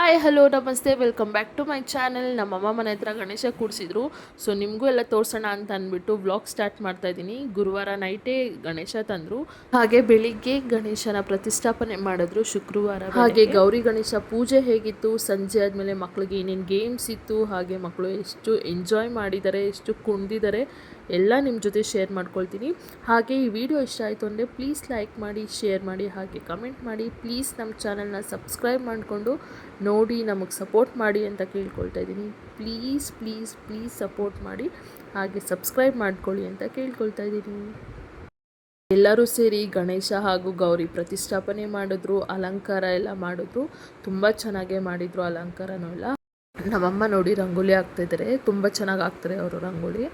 Hi hello ನಮಸ್ತೆ welcome back to my channel. ನಮ್ಮಮ್ಮ ಮನೆ ಹತ್ರ ಗಣೇಶ ಕೂಡಿಸಿದ್ರು. ಸೊ ನಿಮಗೂ ಎಲ್ಲ ತೋರಿಸೋಣ ಅಂತ ಅಂದ್ಬಿಟ್ಟು ವ್ಲಾಗ್ ಸ್ಟಾರ್ಟ್ ಮಾಡ್ತಾ ಇದ್ದೀನಿ. ಗುರುವಾರ ನೈಟೇ ಗಣೇಶ ತಂದರು, ಹಾಗೆ ಬೆಳಿಗ್ಗೆ ಗಣೇಶನ ಪ್ರತಿಷ್ಠಾಪನೆ ಮಾಡಿದ್ರು ಶುಕ್ರವಾರ. ಹಾಗೆ ಗೌರಿ ಗಣೇಶ ಪೂಜೆ ಹೇಗಿತ್ತು, ಸಂಜೆ ಆದಮೇಲೆ ಮಕ್ಕಳಿಗೆ ಏನೇನು ಗೇಮ್ಸ್ ಇತ್ತು, ಹಾಗೆ ಮಕ್ಕಳು ಎಷ್ಟು ಎಂಜಾಯ್ ಮಾಡಿದ್ದಾರೆ, ಎಷ್ಟು ಕುಣಿದಿದ್ದಾರೆ ಎಲ್ಲ ನಿಮ್ಮ ಜೊತೆ ಶೇರ್ ಮಾಡ್ಕೊಳ್ತೀನಿ. ಹಾಗೆ ಈ ವಿಡಿಯೋ ಇಷ್ಟ ಆಯಿತು ಅಂದರೆ ಪ್ಲೀಸ್ ಲೈಕ್ ಮಾಡಿ, ಶೇರ್ ಮಾಡಿ, ಹಾಗೆ ಕಮೆಂಟ್ ಮಾಡಿ. ಪ್ಲೀಸ್ ನಮ್ಮ ಚಾನಲ್ನ ಸಬ್ಸ್ಕ್ರೈಬ್ ಮಾಡಿಕೊಂಡು ನೋಡಿ ನಮಗೆ ಸಪೋರ್ಟ್ ಮಾಡಿ ಅಂತ ಕೇಳ್ಕೊಳ್ತಾ ಇದ್ದೀನಿ. ಪ್ಲೀಸ್ ಪ್ಲೀಸ್ ಪ್ಲೀಸ್ ಸಪೋರ್ಟ್ ಮಾಡಿ, ಹಾಗೆ ಸಬ್ಸ್ಕ್ರೈಬ್ ಮಾಡ್ಕೊಳ್ಳಿ ಅಂತ ಕೇಳ್ಕೊಳ್ತಾ ಇದ್ದೀನಿ. ಎಲ್ಲರೂ ಸೇರಿ ಗಣೇಶ ಹಾಗೂ ಗೌರಿ ಪ್ರತಿಷ್ಠಾಪನೆ ಮಾಡಿದ್ರು, ಅಲಂಕಾರ ಎಲ್ಲ ಮಾಡಿದ್ರು. ತುಂಬ ಚೆನ್ನಾಗೇ ಮಾಡಿದರು ಅಲಂಕಾರನೂ ಎಲ್ಲ. ನಮ್ಮಮ್ಮ ನೋಡಿ ರಂಗೋಲಿ ಹಾಕ್ತಾಯಿದ್ದಾರೆ, ತುಂಬ ಚೆನ್ನಾಗಿ ಹಾಕ್ತಾರೆ ಅವರು ರಂಗೋಲಿ,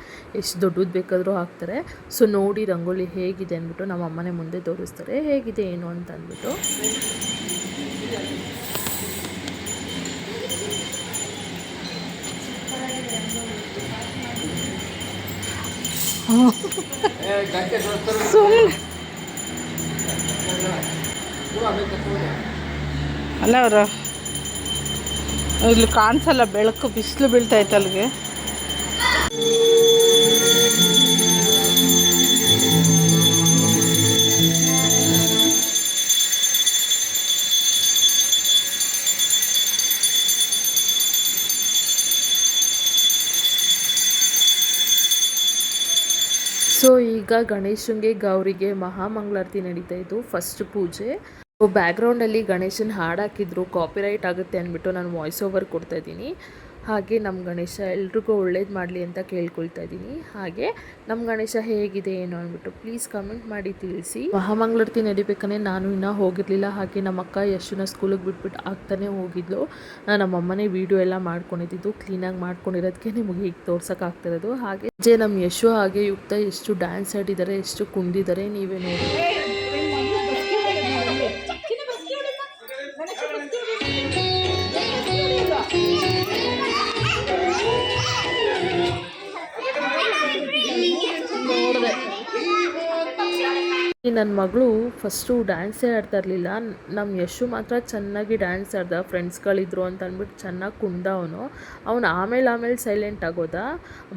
ಎಷ್ಟು ದೊಡ್ಡದು ಬೇಕಾದರೂ ಹಾಕ್ತಾರೆ. ಸೊ ನೋಡಿ ರಂಗೋಲಿ ಹೇಗಿದೆ ಅಂದ್ಬಿಟ್ಟು ನಮ್ಮಮ್ಮನೇ ಮುಂದೆ ತೋರಿಸ್ತಾರೆ ಹೇಗಿದೆ ಏನು ಅಂತ ಅಂದ್ಬಿಟ್ಟು. ಅಲ್ಲ ಅವರು ಇಲ್ಲಿ ಕಾಣಿಸಲ್ಲ, ಬೆಳಕು ಬಿಸಿಲು ಬೀಳ್ತೈತೆ ಅಲ್ಲಿಗೆ. ಸೊ ಈಗ ಗಣೇಶನಿಗೆ ಗೌರಿಗೆ ಮಹಾಮಂಗಳಾರತಿ ನಡೀತಾ ಇತ್ತು, ಫಸ್ಟ್ ಪೂಜೆ. ಬ್ಯಾಕ್ಗ್ರೌಂಡಲ್ಲಿ ಗಣೇಶನ ಹಾಡು ಹಾಕಿದ್ರು, ಕಾಪಿರೈಟ್ ಆಗುತ್ತೆ ಅಂದ್ಬಿಟ್ಟು ನಾನು ವಾಯ್ಸ್ ಓವರ್ ಕೊಡ್ತಾ ಇದ್ದೀನಿ. ಹಾಗೆ ನಮ್ಮ ಗಣೇಶ ಎಲ್ರಿಗೂ ಒಳ್ಳೇದು ಮಾಡಲಿ ಅಂತ ಕೇಳ್ಕೊಳ್ತಾ ಇದ್ದೀನಿ. ಹಾಗೆ ನಮ್ಮ ಗಣೇಶ ಹೇಗಿದೆ ಏನು ಅಂದ್ಬಿಟ್ಟು ಪ್ಲೀಸ್ ಕಮೆಂಟ್ ಮಾಡಿ ತಿಳಿಸಿ. ಮಹಾಮಂಗಳಾರತಿ ನಡಿಬೇಕಂದ್ರೆ ನಾನು ಇನ್ನೂ ಹೋಗಿರಲಿಲ್ಲ. ಹಾಗೆ ನಮ್ಮ ಅಕ್ಕ ಯಶುನ ಸ್ಕೂಲಿಗೆ ಬಿಟ್ಬಿಟ್ಟು ಆಗ್ತಾನೆ ಹೋಗಿದ್ಲು. ನಮ್ಮಮ್ಮನೇ ವೀಡಿಯೋ ಎಲ್ಲ ಮಾಡ್ಕೊಂಡಿದ್ದು, ಕ್ಲೀನಾಗಿ ಮಾಡ್ಕೊಂಡಿರೋದಕ್ಕೆ ನಿಮಗೆ ಈಗ ತೋರ್ಸೋಕ್ಕಾಗ್ತಿರೋದು. ಹಾಗೆ ನಮ್ಮ ಯಶು ಹಾಗೆ ಯುಕ್ತ ಎಷ್ಟು ಡ್ಯಾನ್ಸ್ ಆಡಿದ್ದಾರೆ, ಎಷ್ಟು ಕುಂದಿದ್ದಾರೆ ನೀವೇ ನೋಡಿ. ನನ್ನ ಮಗಳು ಫಸ್ಟು ಡ್ಯಾನ್ಸೇ ಆಡ್ತಾ ಇರಲಿಲ್ಲ. ನಮ್ಮ ಯಶು ಮಾತ್ರ ಚೆನ್ನಾಗಿ ಡ್ಯಾನ್ಸ್ ಆಡ್ದ, ಫ್ರೆಂಡ್ಸ್ಗಳಿದ್ರು ಅಂತ ಅಂದ್ಬಿಟ್ಟು ಚೆನ್ನಾಗಿ ಕುಣ್ದ ಅವನು ಆಮೇಲೆ ಸೈಲೆಂಟ್ ಆಗೋದ.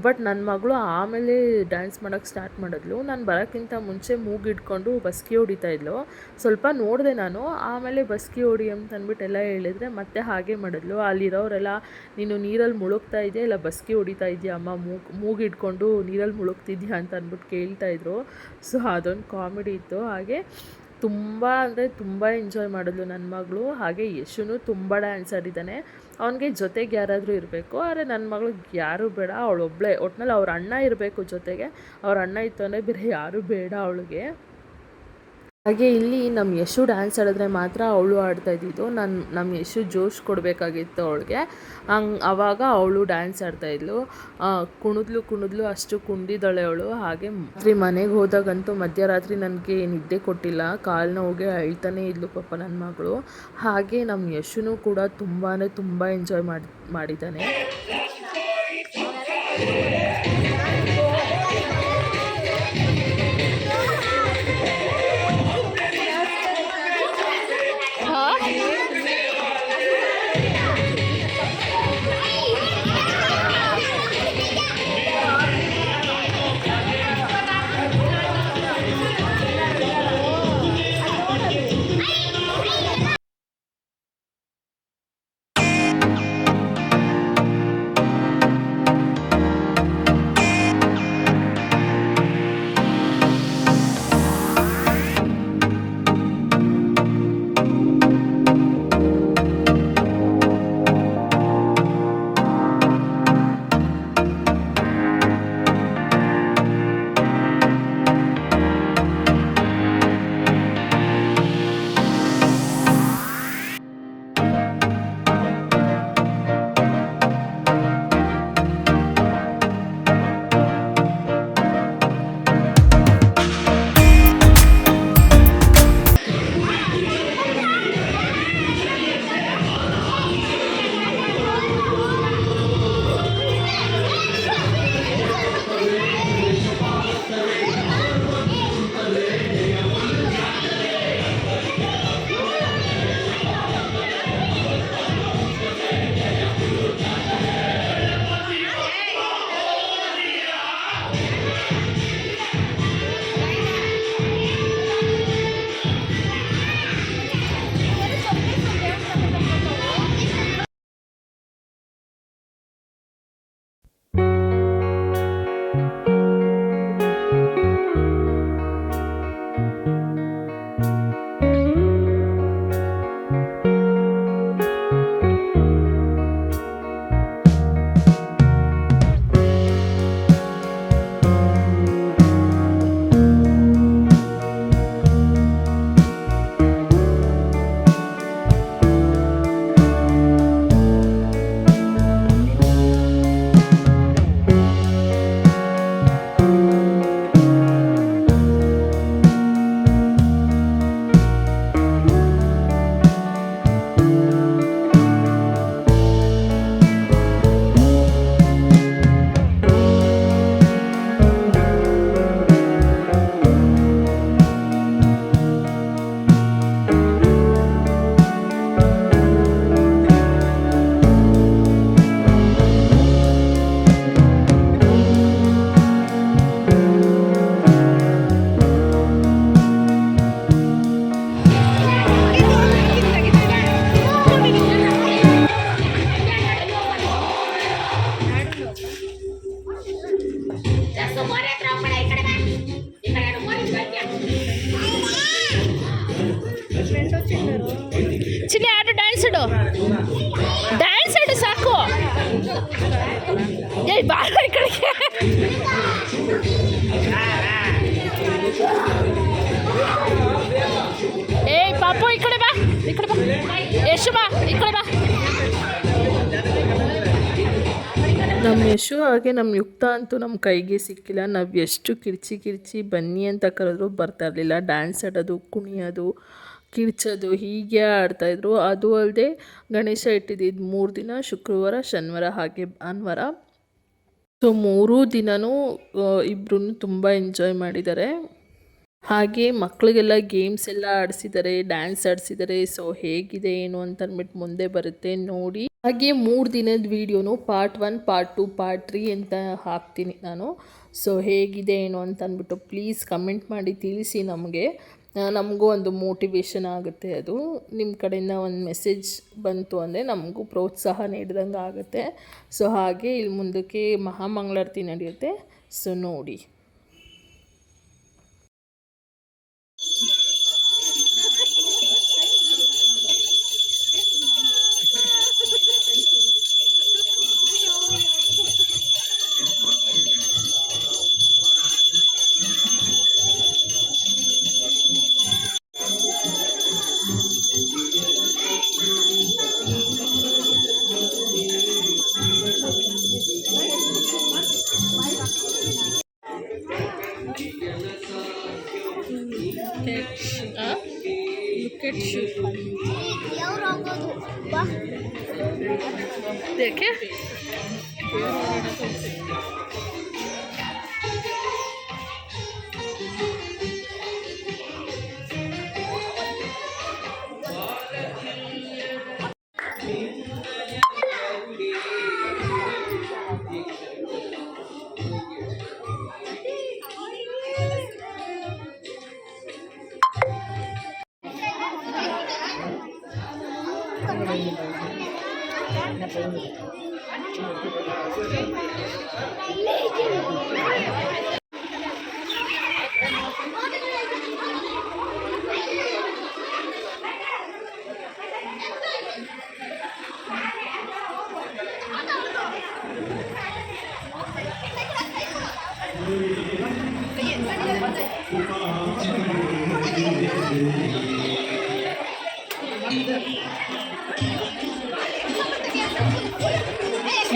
ಬಟ್ ನನ್ನ ಮಗಳು ಆಮೇಲೆ ಡ್ಯಾನ್ಸ್ ಮಾಡೋಕ್ಕೆ ಸ್ಟಾರ್ಟ್ ಮಾಡಿದ್ಲು. ನಾನು ಬರೋಕ್ಕಿಂತ ಮುಂಚೆ ಮೂಗಿಡ್ಕೊಂಡು ಬಸ್ಕಿ ಹೊಡಿತಾ ಇದ್ಲು. ಸ್ವಲ್ಪ ನೋಡಿದೆ ನಾನು, ಆಮೇಲೆ ಬಸ್ಕಿ ಹೊಡಿ ಅಂತ ಅಂದ್ಬಿಟ್ಟು ಎಲ್ಲ ಹೇಳಿದ್ರೆ ಮತ್ತೆ ಹಾಗೆ ಮಾಡಿದ್ಲು. ಅಲ್ಲಿರೋರೆಲ್ಲ ನೀನು ನೀರಲ್ಲಿ ಮುಳುಗ್ತಾ ಇದೆಯಾ ಇಲ್ಲ ಬಸ್ಕಿ ಹೊಡಿತಾ ಇದೆಯಾ ಅಮ್ಮ, ಮೂಗಿಡ್ಕೊಂಡು ನೀರಲ್ಲಿ ಮುಳುಗ್ತಿದ್ಯಾ ಅಂತ ಅಂದ್ಬಿಟ್ಟು ಕೇಳ್ತಾಯಿದ್ರು. ಸೊ ಅದೊಂದು ಕಾಮಿಡಿ ಇತ್ತು. ಹಾಗೆ ತುಂಬ ಅಂದರೆ ತುಂಬ ಎಂಜಾಯ್ ಮಾಡಿದ್ಲು ನನ್ನ ಮಗಳು. ಹಾಗೆ ಯಶುನು ತುಂಬ ಡ್ಯಾನ್ಸ್ ಆಡಿದ್ದಾನೆ. ಅವನಿಗೆ ಜೊತೆಗೆ ಯಾರಾದರೂ ಇರಬೇಕು, ಆದರೆ ನನ್ನ ಮಗಳಿಗೆ ಯಾರೂ ಬೇಡ, ಅವಳೊಬ್ಬಳೇ. ಒಟ್ನಲ್ಲಿ ಅವ್ರ ಅಣ್ಣ ಇರಬೇಕು ಜೊತೆಗೆ. ಅವ್ರ ಅಣ್ಣ ಇತ್ತು ಅಂದರೆ ಬೇರೆ ಯಾರೂ ಬೇಡ ಅವಳಿಗೆ. ಹಾಗೆ ಇಲ್ಲಿ ನಮ್ಮ ಯಶು ಡ್ಯಾನ್ಸ್ ಆಡಿದ್ರೆ ಮಾತ್ರ ಅವಳು ಆಡ್ತಾ ಇದ್ದಿದ್ದು. ನಮ್ಮ ಯಶು ಜೋಶ್ ಕೊಡಬೇಕಾಗಿತ್ತು ಅವಳಿಗೆ. ಆವಾಗ ಅವಳು ಡ್ಯಾನ್ಸ್ ಆಡ್ತಾಯಿದ್ಲು, ಕುಣಿದ್ಲು ಅಷ್ಟು ಕುಂದಿದ್ದಾಳೆ ಅವಳು. ಹಾಗೆ ಮನೆಗೆ ಹೋದಾಗಂತೂ ಮಧ್ಯರಾತ್ರಿ ನನಗೆ ನಿದ್ದೆ ಕೊಟ್ಟಿಲ್ಲ, ಕಾಲು ನೋವಿಗೆ ಅಳ್ತಾನೇ ಇದ್ಲು ಪಾಪ ನನ್ನ ಮಗಳು. ಹಾಗೆ ನಮ್ಮ ಯಶುನು ಕೂಡ ತುಂಬ ಎಂಜಾಯ್ ಮಾಡಿದ್ದಾನೆ. ಚಿನ್ನಿ ಆಡು, ಡ್ಯಾನ್ಸ್ ಇಡು, ಡ್ಯಾನ್ಸ್ ಇಡು ಸಾಕು. ಏಯ್ ಬಾರ ಈ ಕಡೆಗೆ. ಏಯ್ ಪಾಪು ಈ ಕಡೆ ಬಾ, ಈ ಕಡೆ ಬಾ. ಯಶು ಬಾ ಈ ಕಡೆ ಬಾ. ನಮ್ಮ ಯಶು ಹಾಗೆ ನಮ್ಮ ಯುಕ್ತ ಅಂತೂ ನಮ್ಮ ಕೈಗೆ ಸಿಕ್ಕಿಲ್ಲ. ನಾವು ಎಷ್ಟು ಕಿರ್ಚಿ ಬನ್ನಿ ಅಂತ ಕರೆದ್ರು ಬರ್ತಾ ಇರಲಿಲ್ಲ. ಡ್ಯಾನ್ಸ್ ಆಡೋದು, ಕುಣಿಯೋದು, ಕಿರ್ಚೋದು ಹೀಗೆ ಆಡ್ತಾಯಿದ್ರು. ಅದು ಅಲ್ಲದೆ ಗಣೇಶ ಇಟ್ಟಿದ್ದು 3 ದಿನ, ಶುಕ್ರವಾರ, ಶನಿವಾರ ಹಾಗೆ ಭಾನುವಾರ. ಸೊ 3 ದಿನವೂ ಇಬ್ಬರೂ ತುಂಬ ಎಂಜಾಯ್ ಮಾಡಿದ್ದಾರೆ. ಹಾಗೆ ಮಕ್ಕಳಿಗೆಲ್ಲ ಗೇಮ್ಸ್ ಎಲ್ಲ ಆಡಿಸಿದ್ದಾರೆ, ಡ್ಯಾನ್ಸ್ ಆಡಿಸಿದ್ದಾರೆ. ಸೊ ಹೇಗಿದೆ ಏನು ಅಂತ ಅಂದ್ಬಿಟ್ಟು ಮುಂದೆ ಬರುತ್ತೆ ನೋಡಿ. ಹಾಗೆ 3 ದಿನದ ವೀಡಿಯೋನು ಪಾರ್ಟ್ 1, ಪಾರ್ಟ್ 2, ಪಾರ್ಟ್ 3 ಅಂತ ಹಾಕ್ತೀನಿ ನಾನು. ಸೊ ಹೇಗಿದೆ ಏನು ಅಂತ ಅಂದ್ಬಿಟ್ಟು ಪ್ಲೀಸ್ ಕಮೆಂಟ್ ಮಾಡಿ ತಿಳಿಸಿ. ನಮಗೂ ಒಂದು ಮೋಟಿವೇಶನ್ ಆಗುತ್ತೆ. ಅದು ನಿಮ್ಮ ಕಡೆಯಿಂದ ಒಂದು ಮೆಸೇಜ್ ಬಂತು ಅಂದರೆ ನಮಗೂ ಪ್ರೋತ್ಸಾಹ ನೀಡಿದಂಗೆ ಆಗುತ್ತೆ. ಸೊ ಹಾಗೆ ಇಲ್ಲಿ ಮುಂದಕ್ಕೆ ಮಹಾಮಂಗಳಾರತಿ ನಡೆಯುತ್ತೆ. ಸೊ ನೋಡಿ. देखे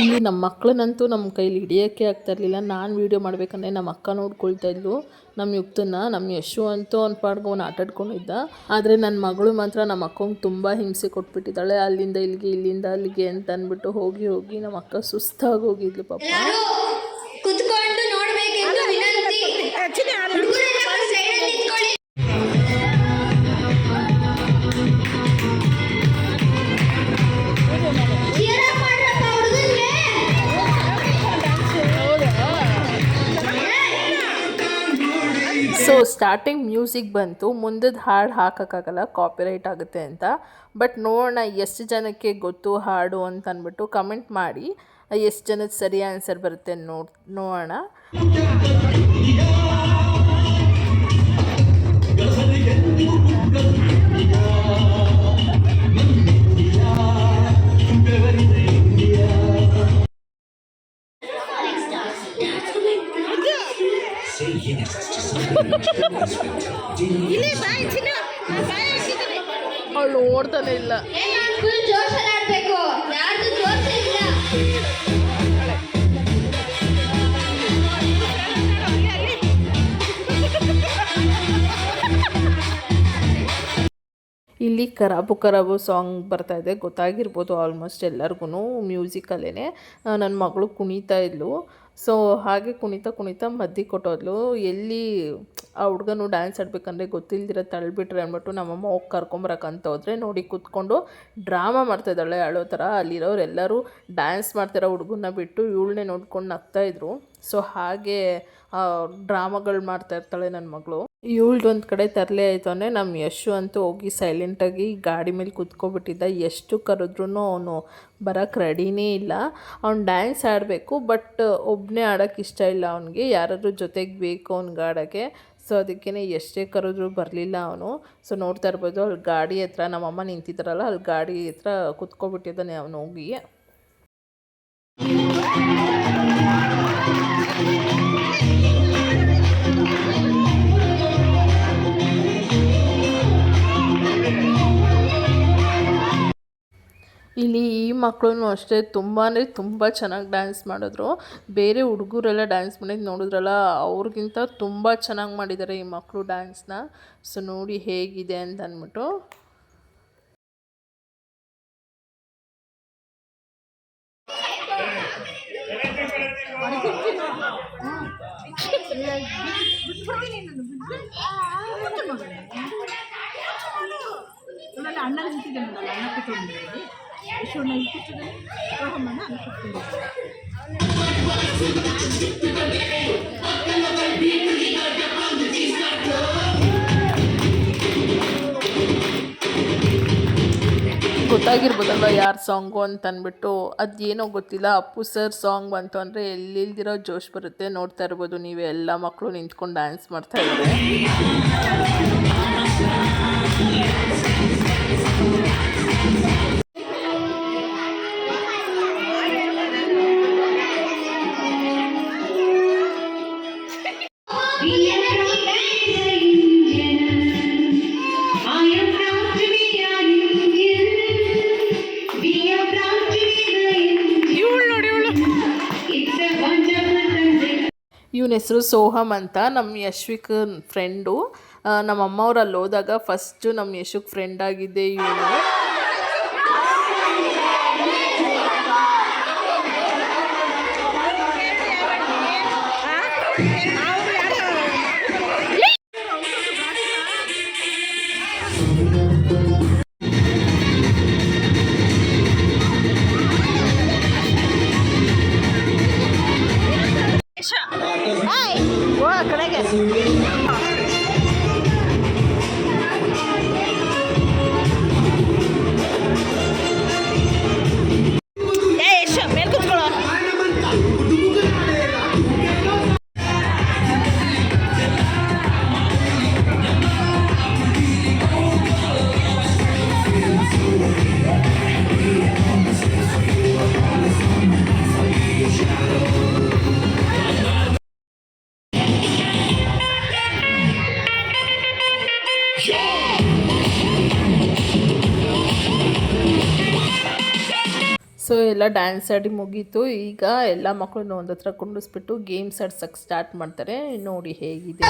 ಇಲ್ಲಿ ನಮ್ಮ ಮಕ್ಕಳನ್ನಂತೂ ನಮ್ಮ ಕೈಲಿ ಹಿಡಿಯೋಕ್ಕೆ ಆಗ್ತಾಯಿರಲಿಲ್ಲ. ನಾನು ವೀಡಿಯೋ ಮಾಡಬೇಕಂದ್ರೆ ನಮ್ಮ ಅಕ್ಕ ನೋಡ್ಕೊಳ್ತಾ ಇದ್ಲು ನಮ್ಮ ಯುಕ್ತನ. ನಮ್ಮ ಯಶು ಅಂತೂ ಅವ್ನ ಪಾಡ್ಗೆ ಅವ್ನು ಆಟಾಡ್ಕೊಂಡಿದ್ದ. ಆದರೆ ನನ್ನ ಮಗಳು ಮಾತ್ರ ನಮ್ಮ ಅಕ್ಕಂಗೆ ತುಂಬ ಹಿಂಸೆ ಕೊಟ್ಬಿಟ್ಟಿದ್ದಾಳೆ. ಅಲ್ಲಿಂದ ಇಲ್ಲಿಗೆ, ಇಲ್ಲಿಂದ ಅಲ್ಲಿಗೆ ಅಂತ ಅಂದ್ಬಿಟ್ಟು ಹೋಗಿ ನಮ್ಮ ಅಕ್ಕ ಸುಸ್ತಾಗಿ ಹೋಗಿದ್ಲು ಪಾಪ. ಕುತ್ಕೊಂಡು ನೋಡಬೇಕೆಂದು ವಿನಂತಿ. ಸೊ ಸ್ಟಾರ್ಟಿಂಗ್ ಮ್ಯೂಸಿಕ್ ಬಂತು, ಮುಂದದ ಹಾಡು ಹಾಕೋಕ್ಕಾಗಲ್ಲ, ಕಾಪಿರೈಟ್ ಆಗುತ್ತೆ ಅಂತ. ಬಟ್ ನೋಡೋಣ ಎಷ್ಟು ಜನಕ್ಕೆ ಗೊತ್ತು ಹಾಡು ಅಂತ ಅಂದ್ಬಿಟ್ಟು ಕಮೆಂಟ್ ಮಾಡಿ. ಎಷ್ಟು ಜನದ ಸರಿ ಆನ್ಸರ್ ಬರುತ್ತೆ ನೋಡೋಣ. ಅವಳು ಓಡ್ತಾನೆ ಇಲ್ಲ. ಇಲ್ಲಿ ಕರಾಬು ಕರಾಬು ಸಾಂಗ್ ಬರ್ತಾಯಿದೆ, ಗೊತ್ತಾಗಿರ್ಬೋದು ಆಲ್ಮೋಸ್ಟ್ ಎಲ್ಲರಿಗೂ. ಮ್ಯೂಸಿಕಲ್ಲೇ ನನ್ನ ಮಗಳು ಕುಣಿತಾ ಇದ್ಲು. ಸೊ ಹಾಗೆ ಕುಣಿತಾ ಮದ್ದಿ ಕೊಟ್ಟೋದ್ಲು. ಎಲ್ಲಿ ಆ ಹುಡುಗನು ಡ್ಯಾನ್ಸ್ ಆಡಬೇಕಂದ್ರೆ ಗೊತ್ತಿಲ್ದಿರ ತಳ್ಳಿಬಿಟ್ರೆ ಅಂದ್ಬಿಟ್ಟು ನಮ್ಮಮ್ಮ ಹೋಗಿ ಕರ್ಕೊಂಬರಕ್ಕಂತ ಹೋದರೆ ನೋಡಿ ಕೂತ್ಕೊಂಡು ಡ್ರಾಮಾ ಮಾಡ್ತಾಯಿದ್ದಾಳೆ ಅಳೋ ಥರ. ಅಲ್ಲಿರೋರೆಲ್ಲರೂ ಡ್ಯಾನ್ಸ್ ಮಾಡ್ತಿರೋ ಹುಡುಗನ್ನ ಬಿಟ್ಟು ಇವಳನ್ನೇ ನೋಡ್ಕೊಂಡು ನಗ್ತಾಯಿದ್ರು. ಸೊ ಹಾಗೆ ಡ್ರಾಮಾಗಳು ಮಾಡ್ತಾಯಿರ್ತಾಳೆ ನನ್ನ ಮಗಳು. ಇವಳ್ದೊಂದು ಕಡೆ ತರಲೆ ಆಯಿತು ಅಂದರೆ ನಮ್ಮ ಯಶು ಅಂತೂ ಹೋಗಿ ಸೈಲೆಂಟಾಗಿ ಗಾಡಿ ಮೇಲೆ ಕೂತ್ಕೊಬಿಟ್ಟಿದ್ದ. ಎಷ್ಟು ಕರೆದ್ರೂ ಅವನು ಬರೋಕ್ಕೆ ರೆಡಿನೇ ಇಲ್ಲ. ಅವ್ನು ಡ್ಯಾನ್ಸ್ ಆಡಬೇಕು, ಬಟ್ ಒಬ್ಬನೇ ಆಡೋಕ್ಕೆ ಇಷ್ಟ ಇಲ್ಲ ಅವನಿಗೆ, ಯಾರಾದ್ರೂ ಜೊತೆಗೆ ಬೇಕು ಅವ್ನಿಗೆ ಆಡೋಕ್ಕೆ. ಸೊ ಅದಕ್ಕೇ ಎಷ್ಟೇ ಕರೆದ್ರೂ ಬರಲಿಲ್ಲ ಅವನು. ಸೊ ನೋಡ್ತಾ ಇರ್ಬೋದು ಅಲ್ಲಿ ಗಾಡಿ ಹತ್ರ ನಮ್ಮಮ್ಮ ನಿಂತಿದ್ದಾರಲ್ಲ, ಅಲ್ಲಿ ಗಾಡಿ ಹತ್ರ ಕುತ್ಕೊಬಿಟ್ಟಿದ್ದಾನೆ ಅವನು ಹೋಗಿ. ಇಲ್ಲಿ ಈ ಮಕ್ಕಳು ಅಷ್ಟೇ ತುಂಬ ಚೆನ್ನಾಗಿ ಡ್ಯಾನ್ಸ್ ಮಾಡಿದ್ರು. ಬೇರೆ ಹುಡುಗರೆಲ್ಲ ಡ್ಯಾನ್ಸ್ ಮಾಡಿದ್ದು ನೋಡಿದ್ರಲ್ಲ, ಅವ್ರಿಗಿಂತ ತುಂಬ ಚೆನ್ನಾಗಿ ಮಾಡಿದ್ದಾರೆ ಈ ಮಕ್ಕಳು ಡ್ಯಾನ್ಸ್ನ. ಸೊ ನೋಡಿ ಹೇಗಿದೆ ಅಂತ ಅಂದ್ಬಿಟ್ಟು. ಅಣ್ಣ ನಿಂತಿದ್ದಾನಲ್ಲ, ಅಣ್ಣ ಕೂತ್ಕೊಂಡಿದ್ದಾರೆ, ಯಶೋಣ್ಣ ಕೂತಿದ್ದಾನೆ, ರೋಹಮ್ಮನ ಅಲ್ಲಿ ಕೂತ್ಕೊಂಡಿದ್ದಾರೆ. ಗೊತ್ತಾಗಿರ್ಬೋದಲ್ವ ಯಾರು ಸಾಂಗು ಅಂತ ಅಂದ್ಬಿಟ್ಟು. ಅದೇನೋ ಗೊತ್ತಿಲ್ಲ, ಅಪ್ಪು ಸರ್ ಸಾಂಗ್ ಬಂತು ಅಂದರೆ ಎಲ್ಲಿಲ್ದಿರೋ ಜೋಶ್ ಬರುತ್ತೆ. ನೋಡ್ತಾ ಇರ್ಬೋದು ನೀವೇ, ಎಲ್ಲ ಮಕ್ಕಳು ನಿಂತ್ಕೊಂಡು ಡ್ಯಾನ್ಸ್ ಮಾಡ್ತಾ ಇದ್ದಾರೆ. ಇವನ ಹೆಸರು ಸೋಹಮ್ ಅಂತ, ನಮ್ಮ ಯಶ್ವಿಕ್ ಫ್ರೆಂಡು. ನಮ್ಮಮ್ಮವ್ರು ಅಲ್ಲಿ ಹೋದಾಗ ಫಸ್ಟು ನಮ್ಮ ಯಶುಕ್ ಫ್ರೆಂಡ್ ಆಗಿದ್ದೆ ಇವನು. ಸೊ ಎಲ್ಲ ಡ್ಯಾನ್ಸ್ ಆಡಿ ಮುಗೀತು. ಈಗ ಎಲ್ಲ ಮಕ್ಕಳನ್ನ ಒಂದು ಹತ್ರ ಕುಂಡಿಸ್ಬಿಟ್ಟು ಗೇಮ್ಸ್ ಆಡ್ಸೋಕ್ಕೆ ಸ್ಟಾರ್ಟ್ ಮಾಡ್ತಾರೆ. ನೋಡಿ ಹೇಗಿದೆ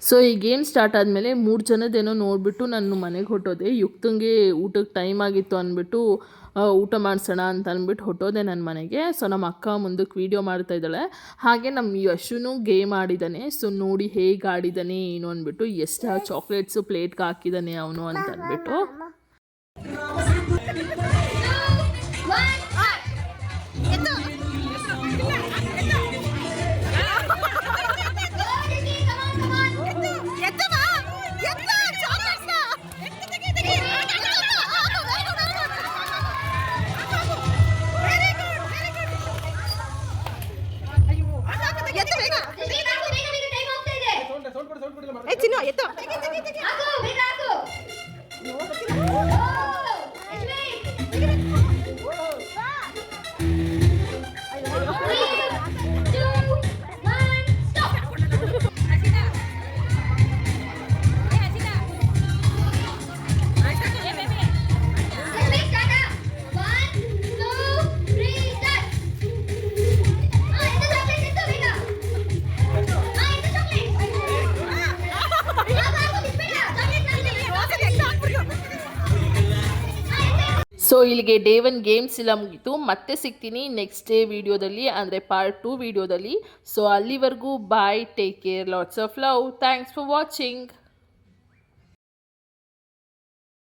ಸೊ ಈ ಗೇಮ್ ಸ್ಟಾರ್ಟ್ ಆದಮೇಲೆ 3 ಜನದ್ದೇನೋ ನೋಡಿಬಿಟ್ಟು ನಾನು ಮನೆಗೆ ಹೊಟ್ಟೋದೆ. ಯುಕ್ತಂಗೆ ಊಟಕ್ಕೆ ಟೈಮ್ ಆಗಿತ್ತು ಅಂದ್ಬಿಟ್ಟು ಊಟ ಮಾಡಿಸೋಣ ಅಂತ ಅಂದ್ಬಿಟ್ಟು ಹೊಟ್ಟೋದೆ ನನ್ನ ಮನೆಗೆ. ಸೊ ನಮ್ಮ ಅಕ್ಕ ಮುಂದಕ್ಕೆ ವೀಡಿಯೋ ಮಾಡ್ತಾ ಇದ್ದಾಳೆ. ಹಾಗೆ ನಮ್ಮ ಯಶುನು ಗೇಮ್ ಆಡಿದ್ದಾನೆ. ಸೊ ನೋಡಿ ಹೇಗೆ ಆಡಿದ್ದಾನೆ ಏನು ಅಂದ್ಬಿಟ್ಟು, ಎಷ್ಟು ಚಾಕ್ಲೇಟ್ಸು ಪ್ಲೇಟ್ಗೆ ಹಾಕಿದ್ದಾನೆ ಅವನು ಅಂತ ಅಂದ್ಬಿಟ್ಟು. ಚಿನ್ನು ಎತ್ತು ಸೊ ಇಲ್ಲಿಗೆ ಡೇ 1 ಗೇಮ್ಸ್ ಎಲ್ಲ ಮುಗೀತು. ಮತ್ತೆ ಸಿಗ್ತೀನಿ ನೆಕ್ಸ್ಟ್ ಡೇ ವೀಡಿಯೋದಲ್ಲಿ, ಅಂದರೆ ಪಾರ್ಟ್ 2 ವೀಡಿಯೋದಲ್ಲಿ. ಸೊ ಅಲ್ಲಿವರೆಗೂ bye, take care, lots of love, thanks for watching.